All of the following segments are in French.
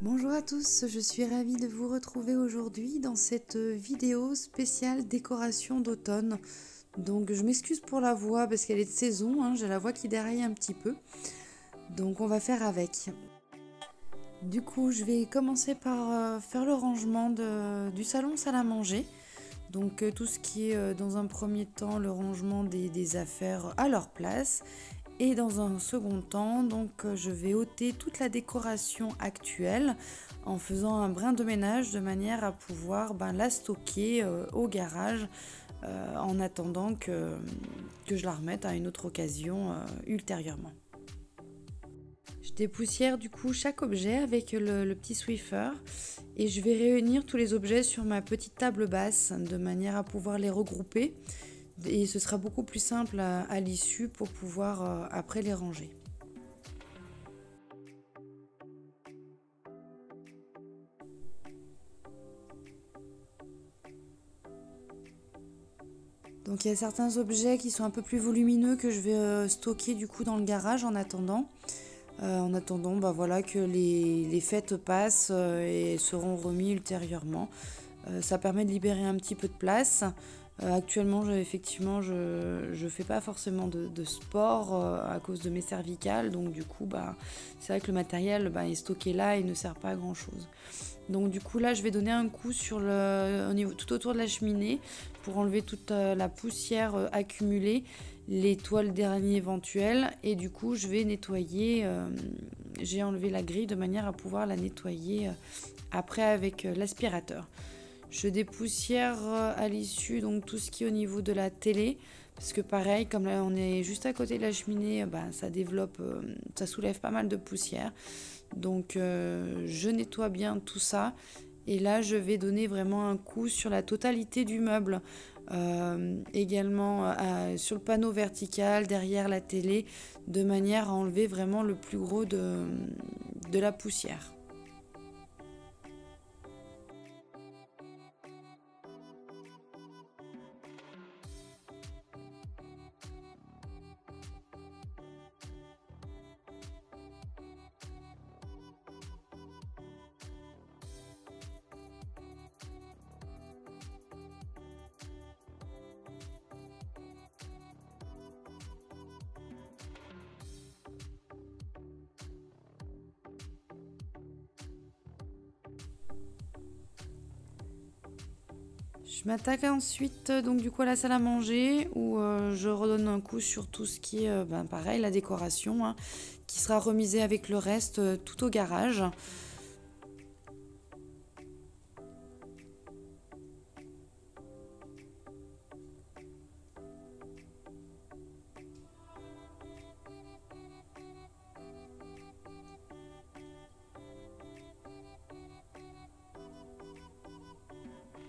Bonjour à tous, je suis ravie de vous retrouver aujourd'hui dans cette vidéo spéciale décoration d'automne. Donc je m'excuse pour la voix parce qu'elle est de saison, hein, j'ai la voix qui déraille un petit peu. Donc on va faire avec. Du coup je vais commencer par faire le rangement du salon salle à manger. Donc tout ce qui est dans un premier temps le rangement des affaires à leur place. Et dans un second temps, donc, je vais ôter toute la décoration actuelle en faisant un brin de ménage de manière à pouvoir la stocker au garage en attendant que je la remette à une autre occasion ultérieurement. Je dépoussière du coup chaque objet avec le petit Swiffer et je vais réunir tous les objets sur ma petite table basse de manière à pouvoir les regrouper. Et ce sera beaucoup plus simple à l'issue pour pouvoir après les ranger. Donc il y a certains objets qui sont un peu plus volumineux que je vais stocker du coup dans le garage en attendant. Voilà, que les fêtes passent et seront remis ultérieurement. Ça permet de libérer un petit peu de place. Actuellement, effectivement, je fais pas forcément de sport à cause de mes cervicales, donc du coup, c'est vrai que le matériel est stocké là et ne sert pas à grand chose. Donc du coup, là, je vais donner un coup tout autour de la cheminée pour enlever toute la poussière accumulée, les toiles d'araignée éventuelles, et du coup, je vais nettoyer. J'ai enlevé la grille de manière à pouvoir la nettoyer après avec l'aspirateur. Je dépoussière à l'issue donc tout ce qui est au niveau de la télé parce que pareil, comme là on est juste à côté de la cheminée, ça développe, ça soulève pas mal de poussière. Donc je nettoie bien tout ça et là je vais donner vraiment un coup sur la totalité du meuble. Également sur le panneau vertical derrière la télé de manière à enlever vraiment le plus gros de la poussière. Je m'attaque ensuite donc du coup à la salle à manger où je redonne un coup sur tout ce qui est pareil, la décoration hein, qui sera remisée avec le reste tout au garage.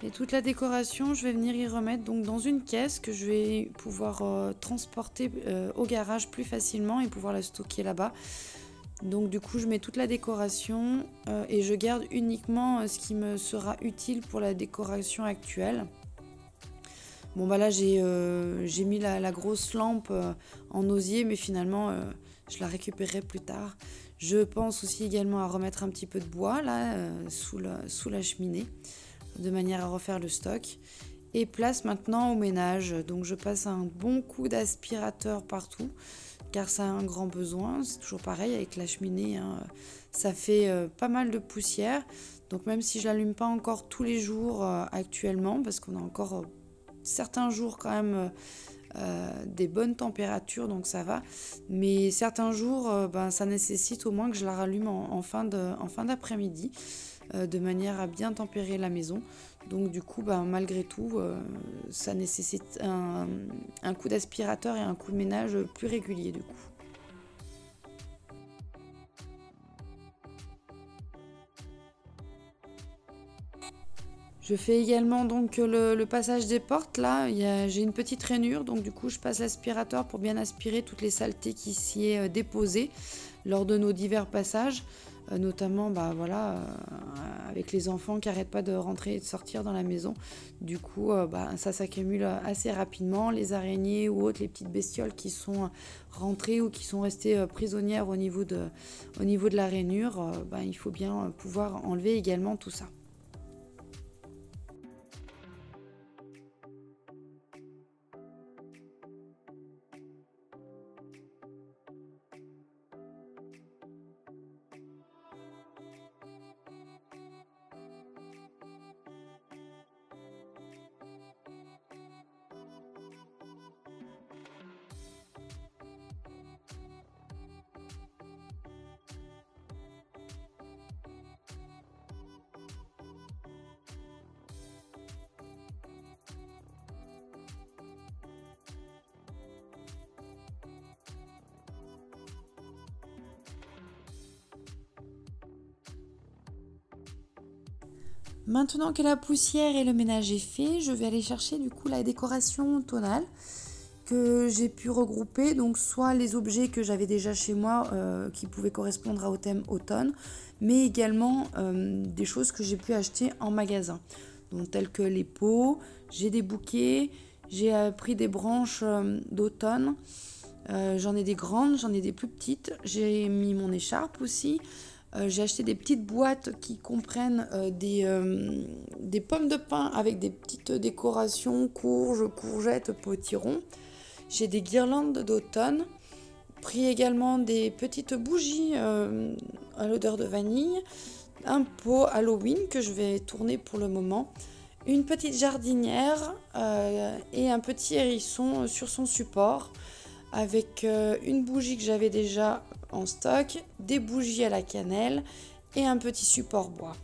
Et toute la décoration, je vais venir y remettre donc dans une caisse que je vais pouvoir transporter au garage plus facilement et pouvoir la stocker là-bas. Donc du coup, je mets toute la décoration et je garde uniquement ce qui me sera utile pour la décoration actuelle. Bon là, j'ai mis la grosse lampe en osier, mais finalement, je la récupérerai plus tard. Je pense aussi également à remettre un petit peu de bois là sous la cheminée, de manière à refaire le stock. Et place maintenant au ménage. Donc je passe un bon coup d'aspirateur partout car ça a un grand besoin. C'est toujours pareil avec la cheminée, hein, ça fait pas mal de poussière. Donc même si je l'allume pas encore tous les jours actuellement, parce qu'on a encore certains jours quand même des bonnes températures, donc ça va. Mais certains jours, ça nécessite au moins que je la rallume en fin d'après-midi. De manière à bien tempérer la maison. Donc du coup, malgré tout, ça nécessite un coup d'aspirateur et un coup de ménage plus régulier du coup. Je fais également donc le passage des portes. Là, j'ai une petite rainure, donc du coup, je passe l'aspirateur pour bien aspirer toutes les saletés qui s'y est déposées lors de nos divers passages. notamment voilà, avec les enfants qui n'arrêtent pas de rentrer et de sortir dans la maison. Du coup, ça s'accumule assez rapidement. Les araignées ou autres, les petites bestioles qui sont rentrées ou qui sont restées prisonnières au niveau de la rainure, il faut bien pouvoir enlever également tout ça. Maintenant que la poussière et le ménage est fait, je vais aller chercher du coup la décoration tonale que j'ai pu regrouper. Donc soit les objets que j'avais déjà chez moi qui pouvaient correspondre au thème automne, mais également des choses que j'ai pu acheter en magasin. Donc telles que les pots, j'ai des bouquets, j'ai pris des branches d'automne. J'en ai des grandes, j'en ai des plus petites. J'ai mis mon écharpe aussi. J'ai acheté des petites boîtes qui comprennent des pommes de pin avec des petites décorations, courges, courgettes, potirons. J'ai des guirlandes d'automne. Pris également des petites bougies à l'odeur de vanille. Un pot Halloween que je vais tourner pour le moment. Une petite jardinière et un petit hérisson sur son support. Avec une bougie que j'avais déjà en stock, des bougies à la cannelle et un petit support bois.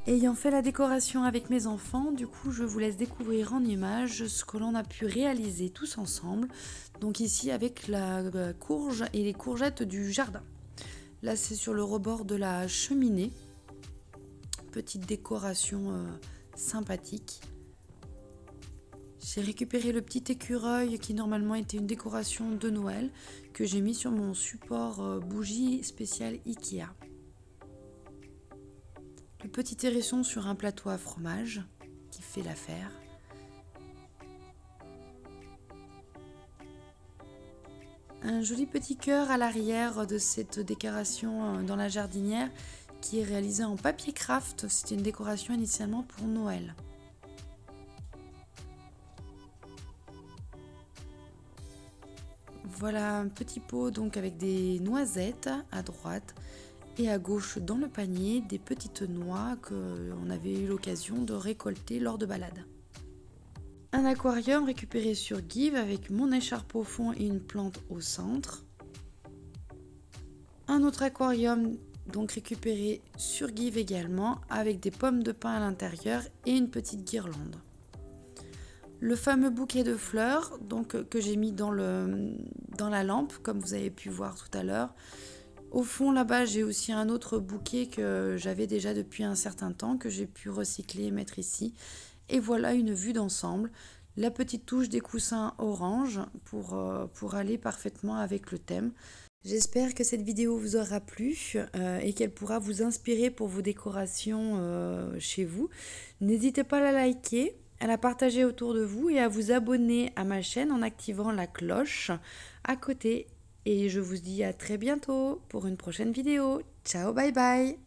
Ayant fait la décoration avec mes enfants, du coup je vous laisse découvrir en images ce que l'on a pu réaliser tous ensemble. Donc ici avec la courge et les courgettes du jardin. Là c'est sur le rebord de la cheminée. Petite décoration sympathique. J'ai récupéré le petit écureuil qui normalement était une décoration de Noël que j'ai mis sur mon support bougie spécial Ikea. Le petit hérisson sur un plateau à fromage qui fait l'affaire. Un joli petit cœur à l'arrière de cette décoration dans la jardinière qui est réalisée en papier craft. C'était une décoration initialement pour Noël. Voilà un petit pot donc avec des noisettes à droite et à gauche dans le panier des petites noix qu'on avait eu l'occasion de récolter lors de balades. Un aquarium récupéré sur Give avec mon écharpe au fond et une plante au centre. Un autre aquarium donc récupéré sur Give également avec des pommes de pin à l'intérieur et une petite guirlande. Le fameux bouquet de fleurs donc, que j'ai mis dans la lampe, comme vous avez pu voir tout à l'heure. Au fond, là-bas, j'ai aussi un autre bouquet que j'avais déjà depuis un certain temps, que j'ai pu recycler et mettre ici. Et voilà une vue d'ensemble. La petite touche des coussins orange pour aller parfaitement avec le thème. J'espère que cette vidéo vous aura plu et qu'elle pourra vous inspirer pour vos décorations chez vous. N'hésitez pas à la liker, à la partager autour de vous et à vous abonner à ma chaîne en activant la cloche à côté. Et je vous dis à très bientôt pour une prochaine vidéo. Ciao, bye bye!